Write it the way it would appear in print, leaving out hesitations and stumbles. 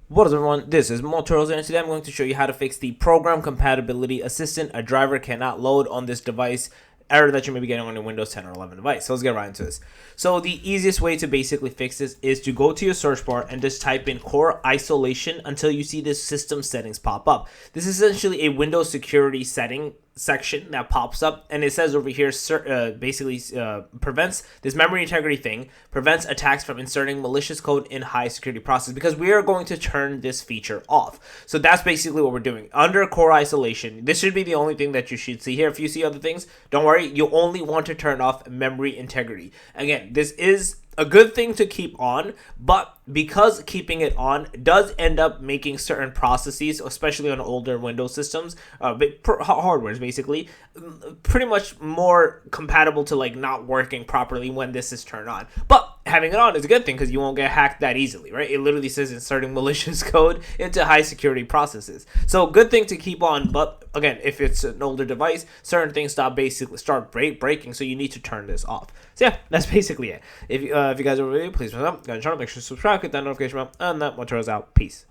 What is up, everyone? This is Motorola, and today I'm going to show you how to fix the program compatibility assistant a driver cannot load on this device error that you may be getting on your Windows 10 or 11 device. So let's get right into this. So the easiest way to basically fix this is to go to your search bar and just type in core isolation until you see this system settings pop up. This is essentially a Windows security setting section that pops up, and it says over here prevents this memory integrity thing, prevents attacks from inserting malicious code in high security process, because we are going to turn this feature off. So that's basically what we're doing. Under core isolation, this should be the only thing that you should see here. If you see other things, don't worry, you only want to turn off memory integrity. Again, this is a good thing to keep on, but because keeping it on does end up making certain processes, especially on older Windows systems, hardwares basically, pretty much more compatible to like not working properly when this is turned on. But having it on is a good thing because you won't get hacked that easily, right? It literally says inserting malicious code into high security processes. So good thing to keep on, but again, if it's an older device, certain things start breaking, so you need to turn this off. So yeah, that's basically it. If you guys are really, please thumbs up, go and make sure to subscribe, hit that notification bell, and that one turns out. Peace.